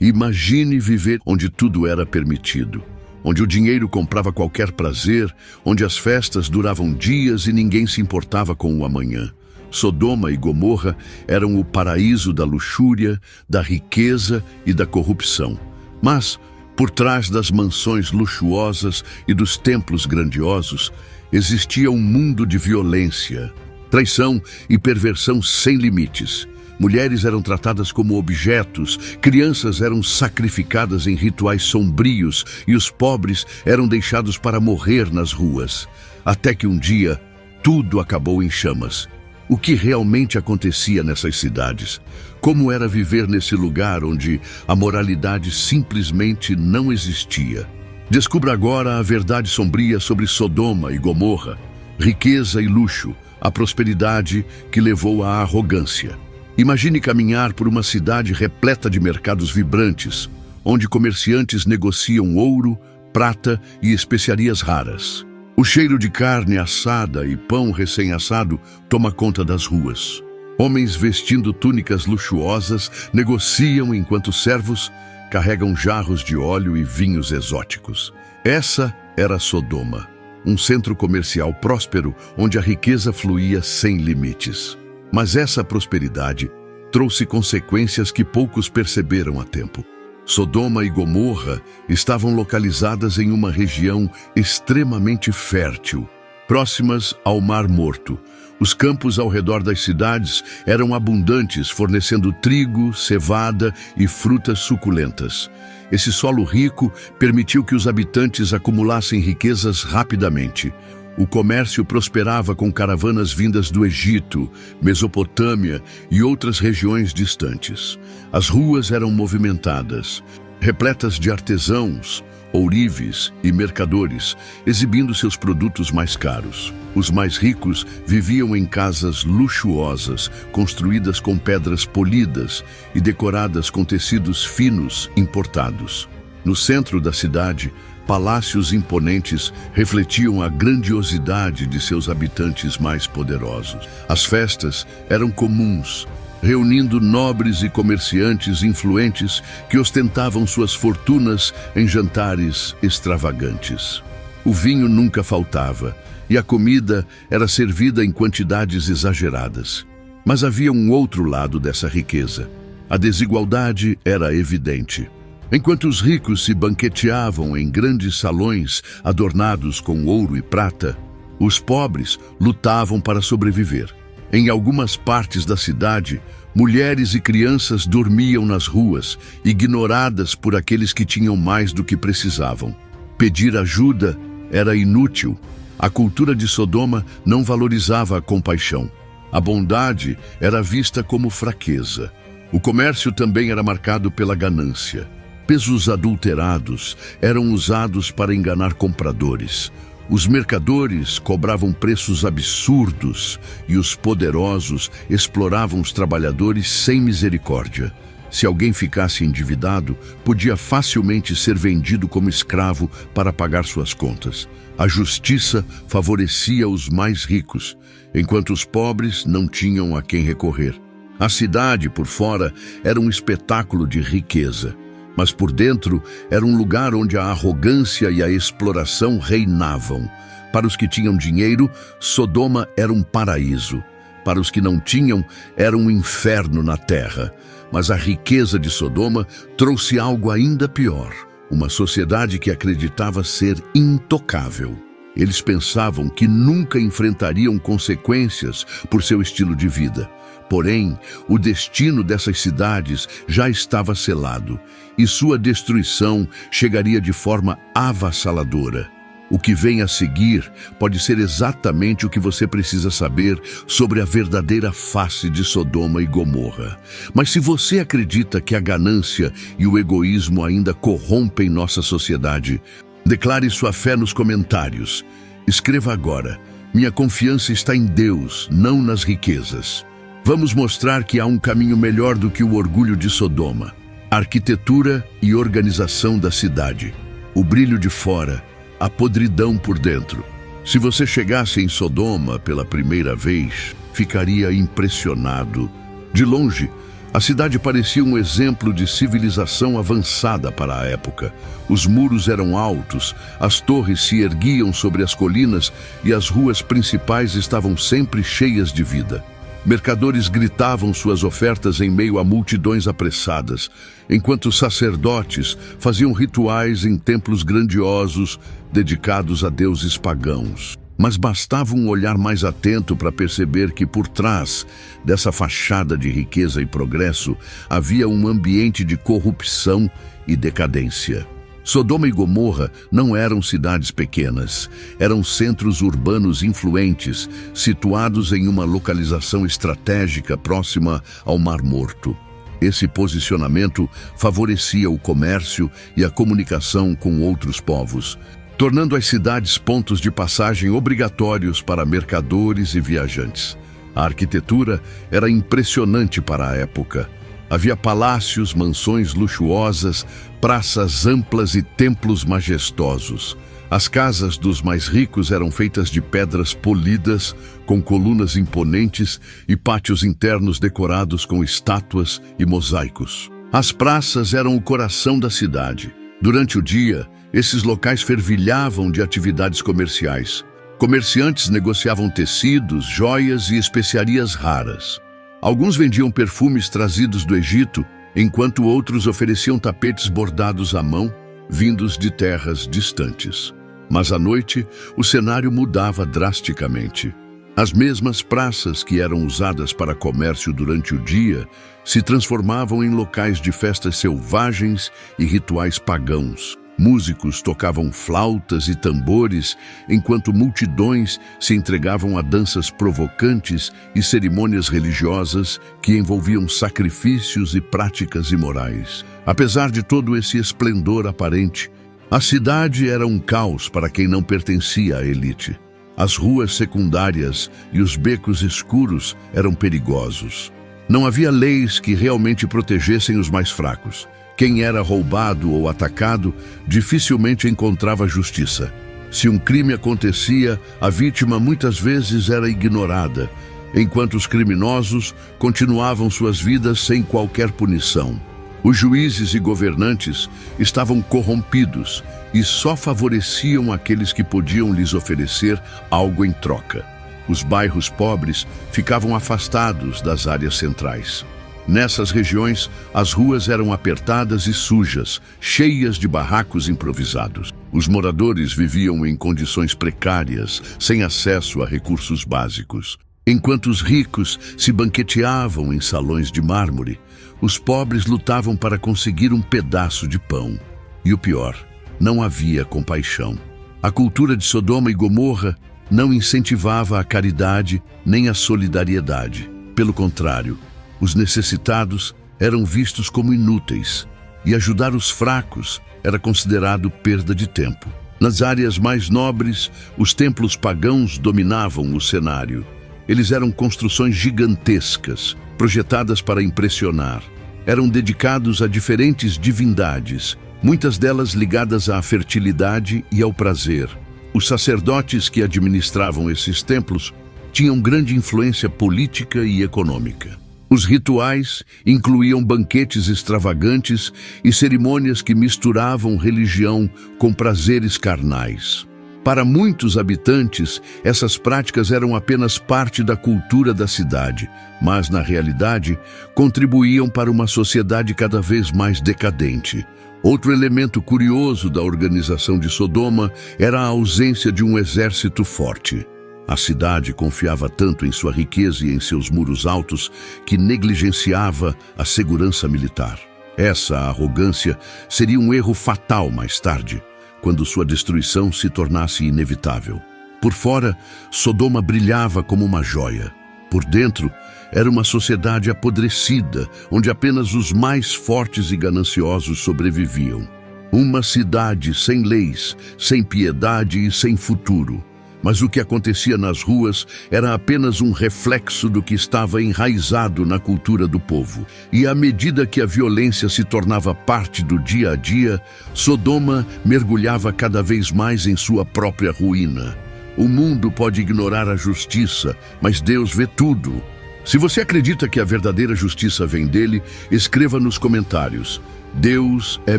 Imagine viver onde tudo era permitido, onde o dinheiro comprava qualquer prazer, onde as festas duravam dias e ninguém se importava com o amanhã. Sodoma e Gomorra eram o paraíso da luxúria, da riqueza e da corrupção. Mas, por trás das mansões luxuosas e dos templos grandiosos, existia um mundo de violência, traição e perversão sem limites. Mulheres eram tratadas como objetos, crianças eram sacrificadas em rituais sombrios e os pobres eram deixados para morrer nas ruas. Até que um dia, tudo acabou em chamas. O que realmente acontecia nessas cidades? Como era viver nesse lugar onde a moralidade simplesmente não existia? Descubra agora a verdade sombria sobre Sodoma e Gomorra, riqueza e luxo, a prosperidade que levou à arrogância. Imagine caminhar por uma cidade repleta de mercados vibrantes, onde comerciantes negociam ouro, prata e especiarias raras. O cheiro de carne assada e pão recém-assado toma conta das ruas. Homens vestindo túnicas luxuosas negociam enquanto servos carregam jarros de óleo e vinhos exóticos. Essa era Sodoma, um centro comercial próspero onde a riqueza fluía sem limites. Mas essa prosperidade trouxe consequências que poucos perceberam a tempo. Sodoma e Gomorra estavam localizadas em uma região extremamente fértil, próximas ao Mar Morto. Os campos ao redor das cidades eram abundantes, fornecendo trigo, cevada e frutas suculentas. Esse solo rico permitiu que os habitantes acumulassem riquezas rapidamente. O comércio prosperava com caravanas vindas do Egito, Mesopotâmia e outras regiões distantes. As ruas eram movimentadas, repletas de artesãos, ourives e mercadores, exibindo seus produtos mais caros. Os mais ricos viviam em casas luxuosas, construídas com pedras polidas e decoradas com tecidos finos importados. No centro da cidade, palácios imponentes refletiam a grandiosidade de seus habitantes mais poderosos. As festas eram comuns, reunindo nobres e comerciantes influentes que ostentavam suas fortunas em jantares extravagantes. O vinho nunca faltava e a comida era servida em quantidades exageradas. Mas havia um outro lado dessa riqueza. A desigualdade era evidente. Enquanto os ricos se banqueteavam em grandes salões adornados com ouro e prata, os pobres lutavam para sobreviver. Em algumas partes da cidade, mulheres e crianças dormiam nas ruas, ignoradas por aqueles que tinham mais do que precisavam. Pedir ajuda era inútil. A cultura de Sodoma não valorizava a compaixão. A bondade era vista como fraqueza. O comércio também era marcado pela ganância. Pesos adulterados eram usados para enganar compradores. Os mercadores cobravam preços absurdos e os poderosos exploravam os trabalhadores sem misericórdia. Se alguém ficasse endividado, podia facilmente ser vendido como escravo para pagar suas contas. A justiça favorecia os mais ricos, enquanto os pobres não tinham a quem recorrer. A cidade, por fora, era um espetáculo de riqueza. Mas por dentro era um lugar onde a arrogância e a exploração reinavam. Para os que tinham dinheiro, Sodoma era um paraíso. Para os que não tinham, era um inferno na terra. Mas a riqueza de Sodoma trouxe algo ainda pior: uma sociedade que acreditava ser intocável. Eles pensavam que nunca enfrentariam consequências por seu estilo de vida. Porém, o destino dessas cidades já estava selado, e sua destruição chegaria de forma avassaladora. O que vem a seguir pode ser exatamente o que você precisa saber sobre a verdadeira face de Sodoma e Gomorra. Mas se você acredita que a ganância e o egoísmo ainda corrompem nossa sociedade, declare sua fé nos comentários. Escreva agora: minha confiança está em Deus, não nas riquezas. Vamos mostrar que há um caminho melhor do que o orgulho de Sodoma. Arquitetura e organização da cidade. O brilho de fora, a podridão por dentro. Se você chegasse em Sodoma pela primeira vez, ficaria impressionado. De longe, A cidade parecia um exemplo de civilização avançada para a época. Os muros eram altos, as torres se erguiam sobre as colinas e as ruas principais estavam sempre cheias de vida. Mercadores gritavam suas ofertas em meio a multidões apressadas, enquanto sacerdotes faziam rituais em templos grandiosos dedicados a deuses pagãos. Mas bastava um olhar mais atento para perceber que por trás dessa fachada de riqueza e progresso havia um ambiente de corrupção e decadência. Sodoma e Gomorra não eram cidades pequenas, eram centros urbanos influentes, situados em uma localização estratégica próxima ao Mar Morto. Esse posicionamento favorecia o comércio e a comunicação com outros povos, tornando as cidades pontos de passagem obrigatórios para mercadores e viajantes. A arquitetura era impressionante para a época. Havia palácios, mansões luxuosas, praças amplas e templos majestosos. As casas dos mais ricos eram feitas de pedras polidas, com colunas imponentes e pátios internos decorados com estátuas e mosaicos. As praças eram o coração da cidade. Durante o dia, esses locais fervilhavam de atividades comerciais. Comerciantes negociavam tecidos, joias e especiarias raras. Alguns vendiam perfumes trazidos do Egito, enquanto outros ofereciam tapetes bordados à mão, vindos de terras distantes. Mas à noite, o cenário mudava drasticamente. As mesmas praças que eram usadas para comércio durante o dia se transformavam em locais de festas selvagens e rituais pagãos. Músicos tocavam flautas e tambores, enquanto multidões se entregavam a danças provocantes e cerimônias religiosas que envolviam sacrifícios e práticas imorais. Apesar de todo esse esplendor aparente, a cidade era um caos para quem não pertencia à elite. As ruas secundárias e os becos escuros eram perigosos. Não havia leis que realmente protegessem os mais fracos. Quem era roubado ou atacado dificilmente encontrava justiça. Se um crime acontecia, a vítima muitas vezes era ignorada, enquanto os criminosos continuavam suas vidas sem qualquer punição. Os juízes e governantes estavam corrompidos e só favoreciam aqueles que podiam lhes oferecer algo em troca. Os bairros pobres ficavam afastados das áreas centrais. Nessas regiões, as ruas eram apertadas e sujas, cheias de barracos improvisados. Os moradores viviam em condições precárias, sem acesso a recursos básicos. Enquanto os ricos se banqueteavam em salões de mármore, os pobres lutavam para conseguir um pedaço de pão. E o pior, não havia compaixão. A cultura de Sodoma e Gomorra não incentivava a caridade nem a solidariedade. Pelo contrário, os necessitados eram vistos como inúteis, e ajudar os fracos era considerado perda de tempo. Nas áreas mais nobres, os templos pagãos dominavam o cenário. Eles eram construções gigantescas, projetadas para impressionar. Eram dedicados a diferentes divindades, muitas delas ligadas à fertilidade e ao prazer. Os sacerdotes que administravam esses templos tinham grande influência política e econômica. Os rituais incluíam banquetes extravagantes e cerimônias que misturavam religião com prazeres carnais. Para muitos habitantes, essas práticas eram apenas parte da cultura da cidade, mas, na realidade, contribuíam para uma sociedade cada vez mais decadente. Outro elemento curioso da organização de Sodoma era a ausência de um exército forte. A cidade confiava tanto em sua riqueza e em seus muros altos que negligenciava a segurança militar. Essa arrogância seria um erro fatal mais tarde, quando sua destruição se tornasse inevitável. Por fora, Sodoma brilhava como uma joia. Por dentro, era uma sociedade apodrecida, onde apenas os mais fortes e gananciosos sobreviviam. Uma cidade sem leis, sem piedade e sem futuro. Mas o que acontecia nas ruas era apenas um reflexo do que estava enraizado na cultura do povo. E à medida que a violência se tornava parte do dia a dia, Sodoma mergulhava cada vez mais em sua própria ruína. O mundo pode ignorar a justiça, mas Deus vê tudo. Se você acredita que a verdadeira justiça vem dele, escreva nos comentários: Deus é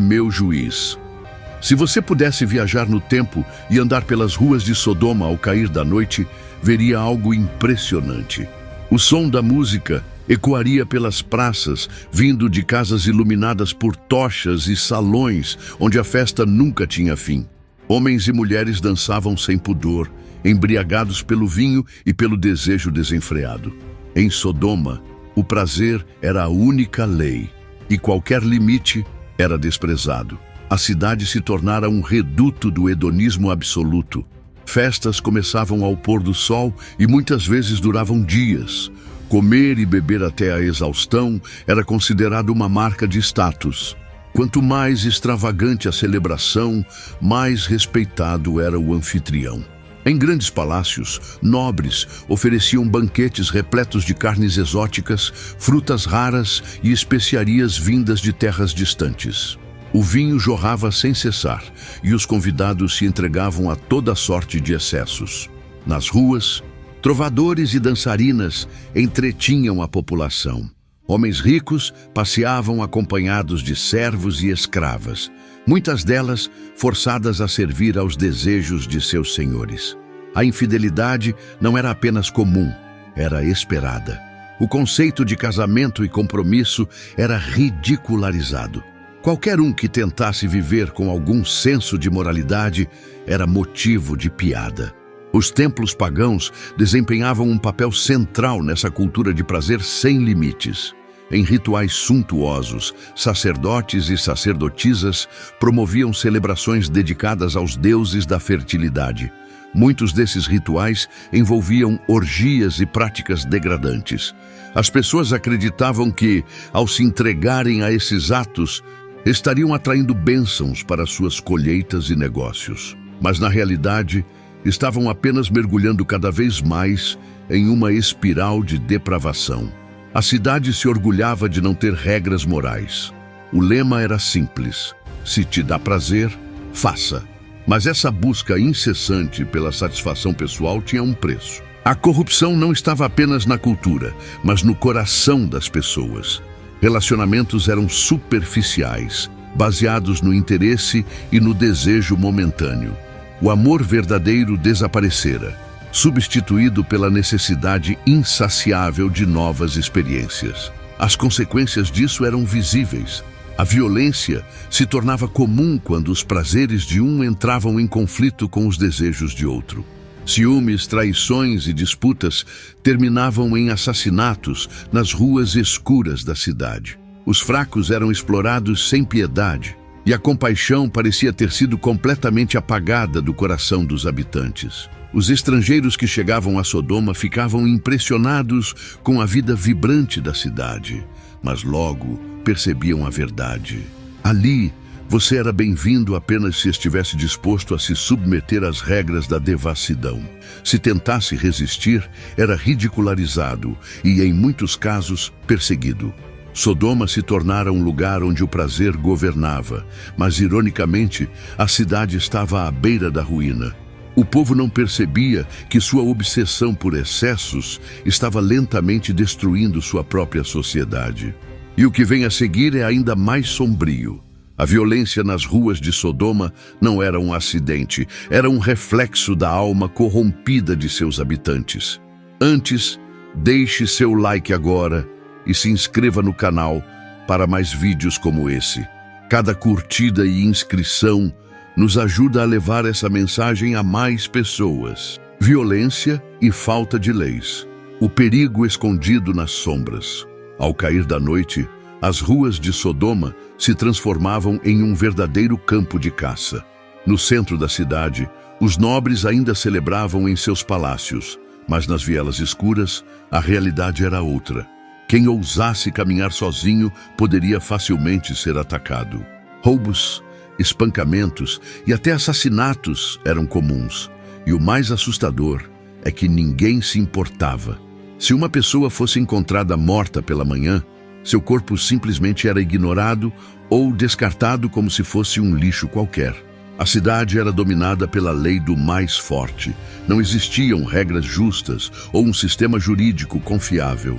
meu juiz. Se você pudesse viajar no tempo e andar pelas ruas de Sodoma ao cair da noite, veria algo impressionante. O som da música ecoaria pelas praças, vindo de casas iluminadas por tochas e salões onde a festa nunca tinha fim. Homens e mulheres dançavam sem pudor, embriagados pelo vinho e pelo desejo desenfreado. Em Sodoma, o prazer era a única lei, e qualquer limite era desprezado. A cidade se tornara um reduto do hedonismo absoluto. Festas começavam ao pôr do sol e muitas vezes duravam dias. Comer e beber até a exaustão era considerado uma marca de status. Quanto mais extravagante a celebração, mais respeitado era o anfitrião. Em grandes palácios, nobres ofereciam banquetes repletos de carnes exóticas, frutas raras e especiarias vindas de terras distantes. O vinho jorrava sem cessar e os convidados se entregavam a toda sorte de excessos. Nas ruas, trovadores e dançarinas entretinham a população. Homens ricos passeavam acompanhados de servos e escravas, muitas delas forçadas a servir aos desejos de seus senhores. A infidelidade não era apenas comum, era esperada. O conceito de casamento e compromisso era ridicularizado. Qualquer um que tentasse viver com algum senso de moralidade era motivo de piada. Os templos pagãos desempenhavam um papel central nessa cultura de prazer sem limites. Em rituais suntuosos, sacerdotes e sacerdotisas promoviam celebrações dedicadas aos deuses da fertilidade. Muitos desses rituais envolviam orgias e práticas degradantes. As pessoas acreditavam que, ao se entregarem a esses atos, estariam atraindo bênçãos para suas colheitas e negócios. Mas, na realidade, estavam apenas mergulhando cada vez mais em uma espiral de depravação. A cidade se orgulhava de não ter regras morais. O lema era simples: se te dá prazer, faça. Mas essa busca incessante pela satisfação pessoal tinha um preço. A corrupção não estava apenas na cultura, mas no coração das pessoas. Relacionamentos eram superficiais, baseados no interesse e no desejo momentâneo. O amor verdadeiro desaparecera, substituído pela necessidade insaciável de novas experiências. As consequências disso eram visíveis. A violência se tornava comum quando os prazeres de um entravam em conflito com os desejos de outro. Ciúmes, traições e disputas terminavam em assassinatos nas ruas escuras da cidade. Os fracos eram explorados sem piedade, e a compaixão parecia ter sido completamente apagada do coração dos habitantes. Os estrangeiros que chegavam a Sodoma ficavam impressionados com a vida vibrante da cidade, mas logo percebiam a verdade. Ali, você era bem-vindo apenas se estivesse disposto a se submeter às regras da devassidão. Se tentasse resistir, era ridicularizado e, em muitos casos, perseguido. Sodoma se tornara um lugar onde o prazer governava, mas, ironicamente, a cidade estava à beira da ruína. O povo não percebia que sua obsessão por excessos estava lentamente destruindo sua própria sociedade. E o que vem a seguir é ainda mais sombrio. A violência nas ruas de Sodoma não era um acidente, era um reflexo da alma corrompida de seus habitantes. Antes, deixe seu like agora e se inscreva no canal para mais vídeos como esse. Cada curtida e inscrição nos ajuda a levar essa mensagem a mais pessoas. Violência e falta de leis. O perigo escondido nas sombras. Ao cair da noite, as ruas de Sodoma se transformavam em um verdadeiro campo de caça. No centro da cidade, os nobres ainda celebravam em seus palácios, mas nas vielas escuras, a realidade era outra. Quem ousasse caminhar sozinho poderia facilmente ser atacado. Roubos, espancamentos e até assassinatos eram comuns. E o mais assustador é que ninguém se importava. Se uma pessoa fosse encontrada morta pela manhã, seu corpo simplesmente era ignorado ou descartado como se fosse um lixo qualquer. A cidade era dominada pela lei do mais forte. Não existiam regras justas ou um sistema jurídico confiável.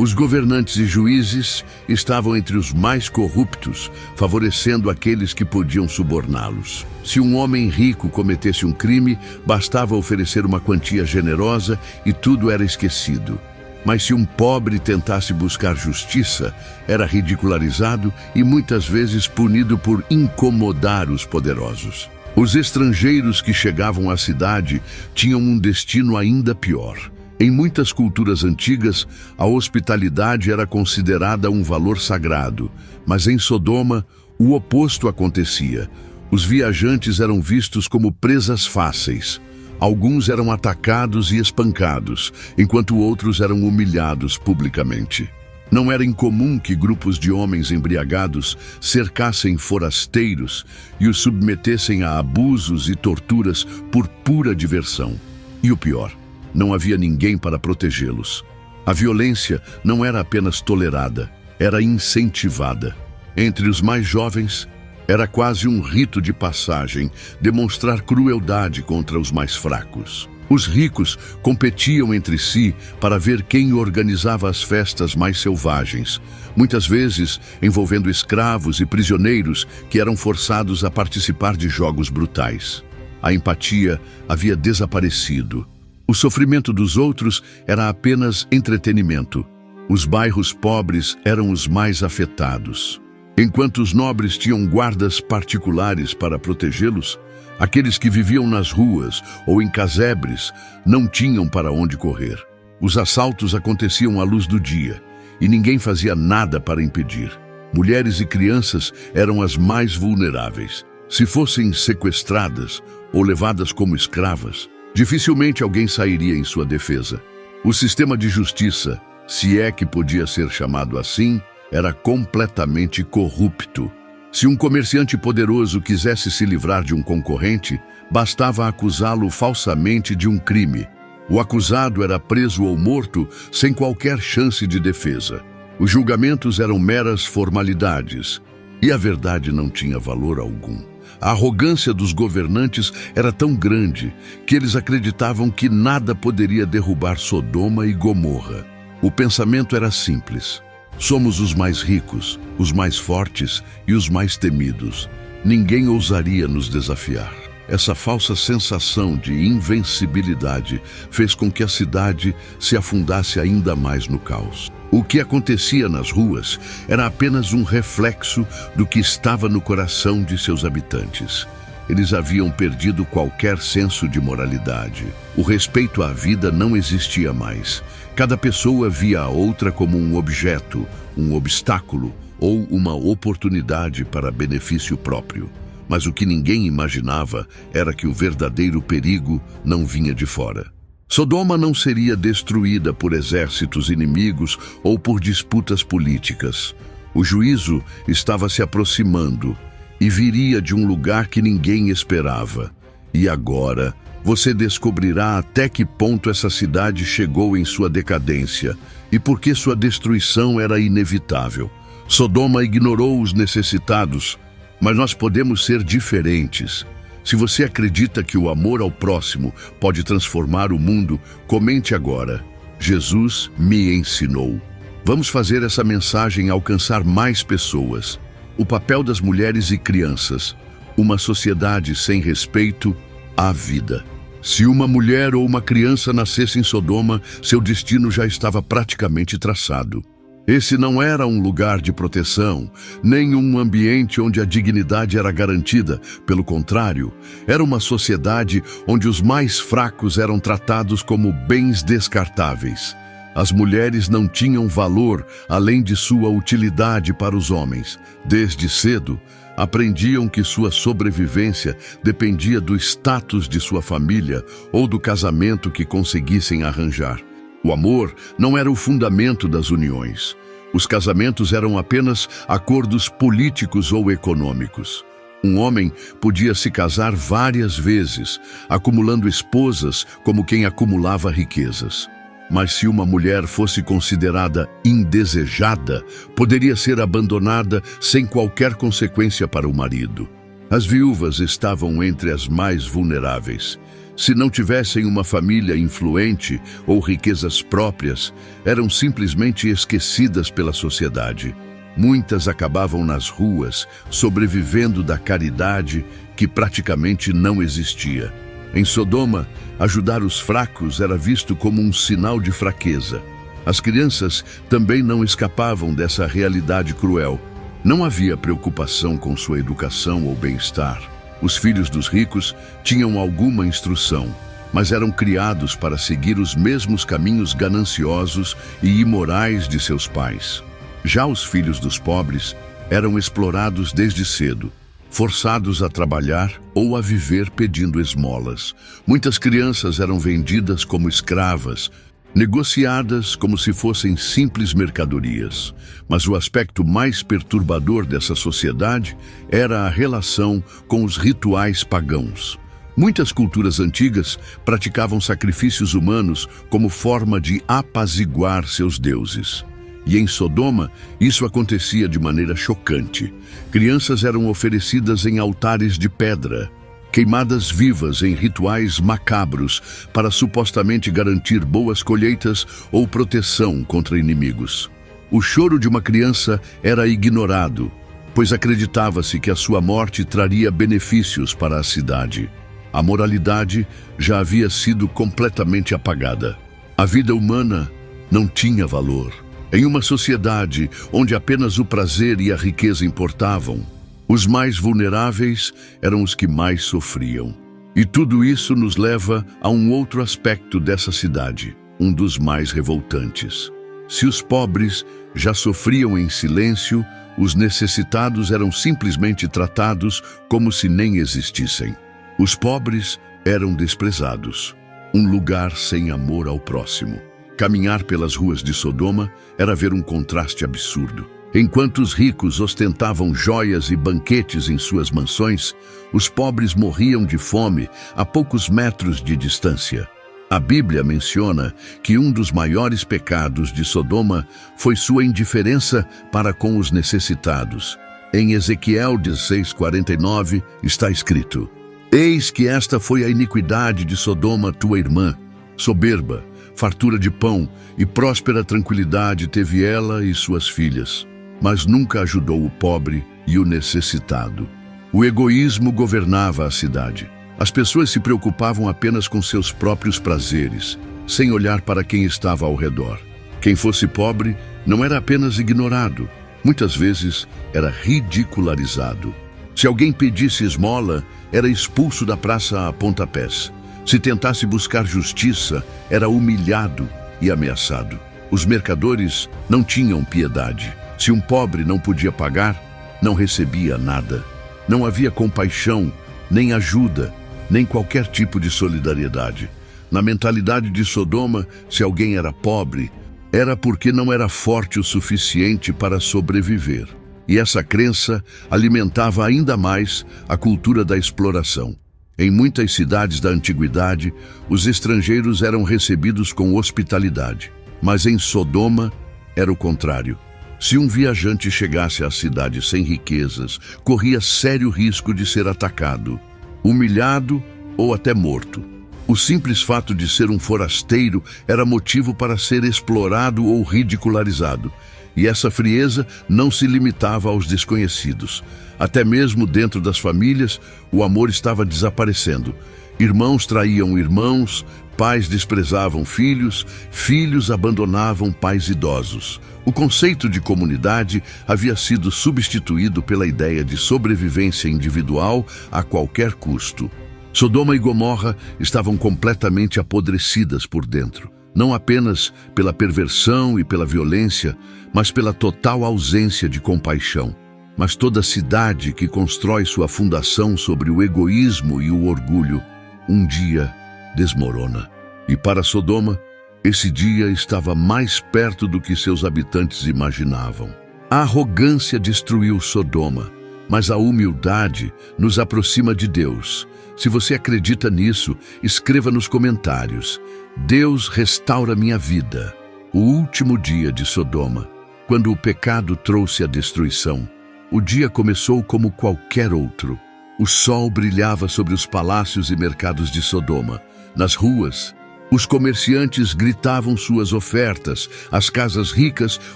Os governantes e juízes estavam entre os mais corruptos, favorecendo aqueles que podiam suborná-los. Se um homem rico cometesse um crime, bastava oferecer uma quantia generosa e tudo era esquecido. Mas se um pobre tentasse buscar justiça, era ridicularizado e muitas vezes punido por incomodar os poderosos. Os estrangeiros que chegavam à cidade tinham um destino ainda pior. Em muitas culturas antigas, a hospitalidade era considerada um valor sagrado, mas em Sodoma, o oposto acontecia. Os viajantes eram vistos como presas fáceis. Alguns eram atacados e espancados, enquanto outros eram humilhados publicamente. Não era incomum que grupos de homens embriagados cercassem forasteiros e os submetessem a abusos e torturas por pura diversão. E o pior, não havia ninguém para protegê-los. A violência não era apenas tolerada, era incentivada. Entre os mais jovens, era quase um rito de passagem demonstrar crueldade contra os mais fracos. Os ricos competiam entre si para ver quem organizava as festas mais selvagens, muitas vezes envolvendo escravos e prisioneiros que eram forçados a participar de jogos brutais. A empatia havia desaparecido. O sofrimento dos outros era apenas entretenimento. Os bairros pobres eram os mais afetados. Enquanto os nobres tinham guardas particulares para protegê-los, aqueles que viviam nas ruas ou em casebres não tinham para onde correr. Os assaltos aconteciam à luz do dia e ninguém fazia nada para impedir. Mulheres e crianças eram as mais vulneráveis. Se fossem sequestradas ou levadas como escravas, dificilmente alguém sairia em sua defesa. O sistema de justiça, se é que podia ser chamado assim, era completamente corrupto. Se um comerciante poderoso quisesse se livrar de um concorrente, bastava acusá-lo falsamente de um crime. O acusado era preso ou morto sem qualquer chance de defesa. Os julgamentos eram meras formalidades, e a verdade não tinha valor algum. A arrogância dos governantes era tão grande que eles acreditavam que nada poderia derrubar Sodoma e Gomorra. O pensamento era simples. Somos os mais ricos, os mais fortes e os mais temidos. Ninguém ousaria nos desafiar. Essa falsa sensação de invencibilidade fez com que a cidade se afundasse ainda mais no caos. O que acontecia nas ruas era apenas um reflexo do que estava no coração de seus habitantes. Eles haviam perdido qualquer senso de moralidade. O respeito à vida não existia mais. Cada pessoa via a outra como um objeto, um obstáculo ou uma oportunidade para benefício próprio. Mas o que ninguém imaginava era que o verdadeiro perigo não vinha de fora. Sodoma não seria destruída por exércitos inimigos ou por disputas políticas. O juízo estava se aproximando e viria de um lugar que ninguém esperava. E agora, você descobrirá até que ponto essa cidade chegou em sua decadência e por que sua destruição era inevitável. Sodoma ignorou os necessitados, mas nós podemos ser diferentes. Se você acredita que o amor ao próximo pode transformar o mundo, comente agora: Jesus me ensinou. Vamos fazer essa mensagem alcançar mais pessoas. O papel das mulheres e crianças. Uma sociedade sem respeito à vida. Se uma mulher ou uma criança nascesse em Sodoma, seu destino já estava praticamente traçado. Esse não era um lugar de proteção, nem um ambiente onde a dignidade era garantida. Pelo contrário, era uma sociedade onde os mais fracos eram tratados como bens descartáveis. As mulheres não tinham valor além de sua utilidade para os homens. Desde cedo, aprendiam que sua sobrevivência dependia do status de sua família ou do casamento que conseguissem arranjar. O amor não era o fundamento das uniões. Os casamentos eram apenas acordos políticos ou econômicos. Um homem podia se casar várias vezes, acumulando esposas como quem acumulava riquezas. Mas se uma mulher fosse considerada indesejada, poderia ser abandonada sem qualquer consequência para o marido. As viúvas estavam entre as mais vulneráveis. Se não tivessem uma família influente ou riquezas próprias, eram simplesmente esquecidas pela sociedade. Muitas acabavam nas ruas, sobrevivendo da caridade que praticamente não existia. Em Sodoma, ajudar os fracos era visto como um sinal de fraqueza. As crianças também não escapavam dessa realidade cruel. Não havia preocupação com sua educação ou bem-estar. Os filhos dos ricos tinham alguma instrução, mas eram criados para seguir os mesmos caminhos gananciosos e imorais de seus pais. Já os filhos dos pobres eram explorados desde cedo, forçados a trabalhar ou a viver pedindo esmolas. Muitas crianças eram vendidas como escravas, negociadas como se fossem simples mercadorias. Mas o aspecto mais perturbador dessa sociedade era a relação com os rituais pagãos. Muitas culturas antigas praticavam sacrifícios humanos como forma de apaziguar seus deuses. E em Sodoma, isso acontecia de maneira chocante. Crianças eram oferecidas em altares de pedra, queimadas vivas em rituais macabros para supostamente garantir boas colheitas ou proteção contra inimigos. O choro de uma criança era ignorado, pois acreditava-se que a sua morte traria benefícios para a cidade. A moralidade já havia sido completamente apagada. A vida humana não tinha valor. Em uma sociedade onde apenas o prazer e a riqueza importavam, os mais vulneráveis eram os que mais sofriam. E tudo isso nos leva a um outro aspecto dessa cidade, um dos mais revoltantes. Se os pobres já sofriam em silêncio, os necessitados eram simplesmente tratados como se nem existissem. Os pobres eram desprezados, um lugar sem amor ao próximo. Caminhar pelas ruas de Sodoma era ver um contraste absurdo. Enquanto os ricos ostentavam joias e banquetes em suas mansões, os pobres morriam de fome a poucos metros de distância. A Bíblia menciona que um dos maiores pecados de Sodoma foi sua indiferença para com os necessitados. Em Ezequiel 16:49 está escrito: Eis que esta foi a iniquidade de Sodoma, tua irmã, soberba, fartura de pão e próspera tranquilidade teve ela e suas filhas, mas nunca ajudou o pobre e o necessitado. O egoísmo governava a cidade. As pessoas se preocupavam apenas com seus próprios prazeres, sem olhar para quem estava ao redor. Quem fosse pobre não era apenas ignorado, muitas vezes era ridicularizado. Se alguém pedisse esmola, era expulso da praça a pontapés. Se tentasse buscar justiça, era humilhado e ameaçado. Os mercadores não tinham piedade. Se um pobre não podia pagar, não recebia nada. Não havia compaixão, nem ajuda, nem qualquer tipo de solidariedade. Na mentalidade de Sodoma, se alguém era pobre, era porque não era forte o suficiente para sobreviver. E essa crença alimentava ainda mais a cultura da exploração. Em muitas cidades da antiguidade, os estrangeiros eram recebidos com hospitalidade. Mas em Sodoma era o contrário. Se um viajante chegasse à cidade sem riquezas, corria sério risco de ser atacado, humilhado ou até morto. O simples fato de ser um forasteiro era motivo para ser explorado ou ridicularizado. E essa frieza não se limitava aos desconhecidos. Até mesmo dentro das famílias, o amor estava desaparecendo. Irmãos traíam irmãos, pais desprezavam filhos, filhos abandonavam pais idosos. O conceito de comunidade havia sido substituído pela ideia de sobrevivência individual a qualquer custo. Sodoma e Gomorra estavam completamente apodrecidas por dentro. Não apenas pela perversão e pela violência, mas pela total ausência de compaixão. Mas toda cidade que constrói sua fundação sobre o egoísmo e o orgulho, um dia desmorona. E para Sodoma, esse dia estava mais perto do que seus habitantes imaginavam. A arrogância destruiu Sodoma, mas a humildade nos aproxima de Deus. Se você acredita nisso, escreva nos comentários: Deus restaura minha vida. O último dia de Sodoma, quando o pecado trouxe a destruição, o dia começou como qualquer outro. O sol brilhava sobre os palácios e mercados de Sodoma. Nas ruas, os comerciantes gritavam suas ofertas, as casas ricas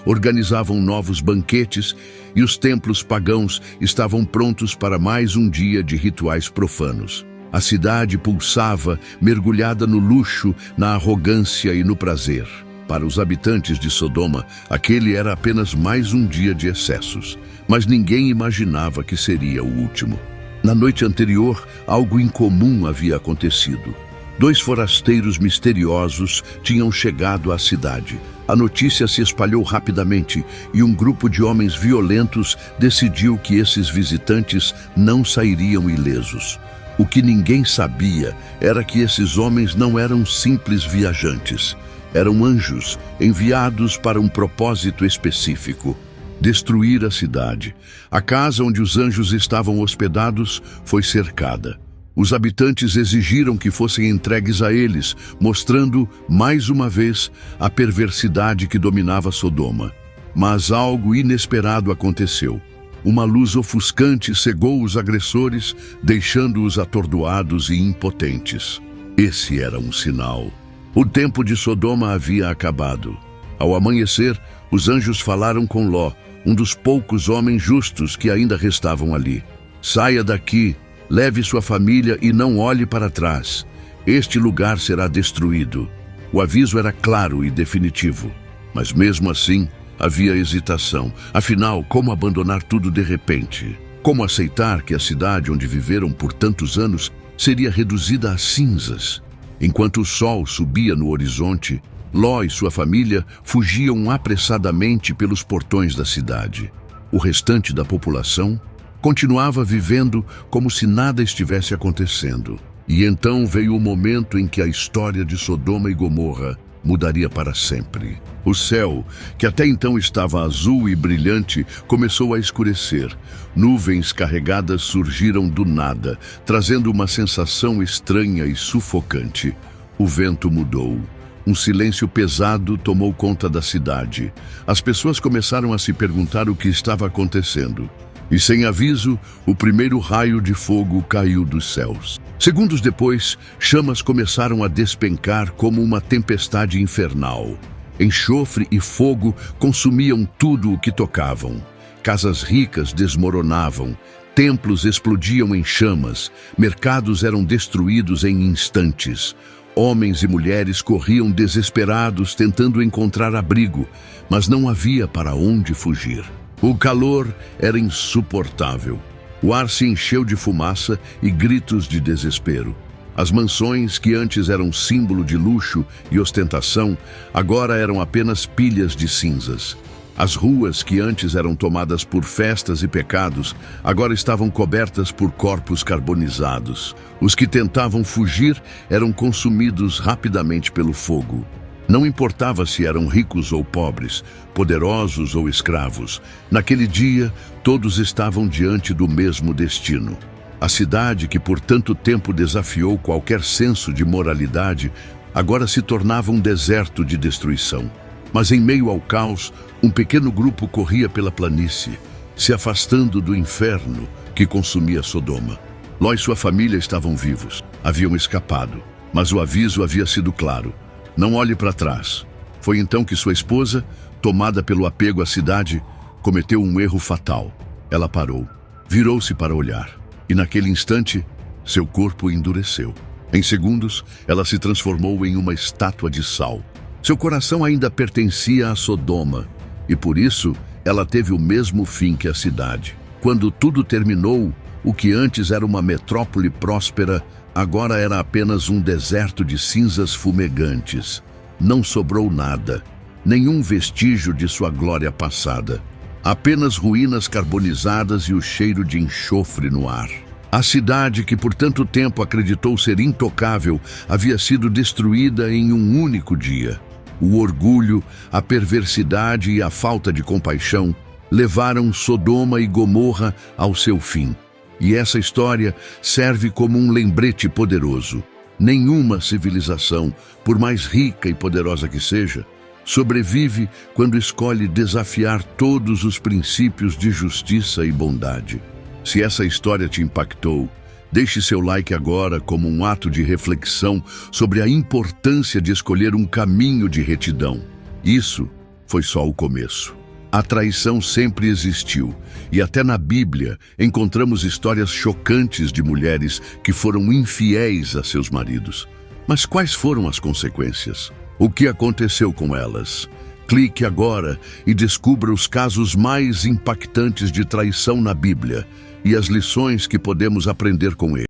organizavam novos banquetes e os templos pagãos estavam prontos para mais um dia de rituais profanos. A cidade pulsava, mergulhada no luxo, na arrogância e no prazer. Para os habitantes de Sodoma, aquele era apenas mais um dia de excessos, mas ninguém imaginava que seria o último. Na noite anterior, algo incomum havia acontecido. 2 forasteiros misteriosos tinham chegado à cidade. A notícia se espalhou rapidamente e um grupo de homens violentos decidiu que esses visitantes não sairiam ilesos. O que ninguém sabia era que esses homens não eram simples viajantes. Eram anjos enviados para um propósito específico: destruir a cidade. A casa onde os anjos estavam hospedados foi cercada. Os habitantes exigiram que fossem entregues a eles, mostrando, mais uma vez, a perversidade que dominava Sodoma. Mas algo inesperado aconteceu. Uma luz ofuscante cegou os agressores, deixando-os atordoados e impotentes. Esse era um sinal. O tempo de Sodoma havia acabado. Ao amanhecer, os anjos falaram com Ló, um dos poucos homens justos que ainda restavam ali. Saia daqui, leve sua família e não olhe para trás. Este lugar será destruído. O aviso era claro e definitivo. Mas mesmo assim, havia hesitação. Afinal, como abandonar tudo de repente? Como aceitar que a cidade onde viveram por tantos anos seria reduzida a cinzas? Enquanto o sol subia no horizonte, Ló e sua família fugiam apressadamente pelos portões da cidade. O restante da população continuava vivendo como se nada estivesse acontecendo. E então veio o momento em que a história de Sodoma e Gomorra mudaria para sempre. O céu, que até então estava azul e brilhante, começou a escurecer. Nuvens carregadas surgiram do nada, trazendo uma sensação estranha e sufocante. O vento mudou. Um silêncio pesado tomou conta da cidade. As pessoas começaram a se perguntar o que estava acontecendo. E sem aviso, o primeiro raio de fogo caiu dos céus. Segundos depois, chamas começaram a despencar como uma tempestade infernal. Enxofre e fogo consumiam tudo o que tocavam. Casas ricas desmoronavam, templos explodiam em chamas, mercados eram destruídos em instantes. Homens e mulheres corriam desesperados tentando encontrar abrigo, mas não havia para onde fugir. O calor era insuportável. O ar se encheu de fumaça e gritos de desespero. As mansões, que antes eram símbolo de luxo e ostentação, agora eram apenas pilhas de cinzas. As ruas, que antes eram tomadas por festas e pecados, agora estavam cobertas por corpos carbonizados. Os que tentavam fugir eram consumidos rapidamente pelo fogo. Não importava se eram ricos ou pobres, poderosos ou escravos. Naquele dia, todos estavam diante do mesmo destino. A cidade, que por tanto tempo desafiou qualquer senso de moralidade, agora se tornava um deserto de destruição. Mas em meio ao caos, um pequeno grupo corria pela planície, se afastando do inferno que consumia Sodoma. Ló e sua família estavam vivos, haviam escapado, mas o aviso havia sido claro: não olhe para trás. Foi então que sua esposa, tomada pelo apego à cidade, cometeu um erro fatal. Ela parou, virou-se para olhar, e naquele instante, seu corpo endureceu. Em segundos, ela se transformou em uma estátua de sal. Seu coração ainda pertencia a Sodoma, e por isso ela teve o mesmo fim que a cidade. Quando tudo terminou, o que antes era uma metrópole próspera, agora era apenas um deserto de cinzas fumegantes. Não sobrou nada, nenhum vestígio de sua glória passada. Apenas ruínas carbonizadas e o cheiro de enxofre no ar. A cidade, que por tanto tempo acreditou ser intocável, havia sido destruída em um único dia. O orgulho, a perversidade e a falta de compaixão levaram Sodoma e Gomorra ao seu fim. E essa história serve como um lembrete poderoso. Nenhuma civilização, por mais rica e poderosa que seja, sobrevive quando escolhe desafiar todos os princípios de justiça e bondade. Se essa história te impactou, Deixe seu like agora como um ato de reflexão sobre a importância de escolher um caminho de retidão. Isso foi só o começo. A traição sempre existiu, e até na Bíblia encontramos histórias chocantes de mulheres que foram infiéis a seus maridos. Mas quais foram as consequências? O que aconteceu com elas? Clique agora e descubra os casos mais impactantes de traição na Bíblia e as lições que podemos aprender com eles.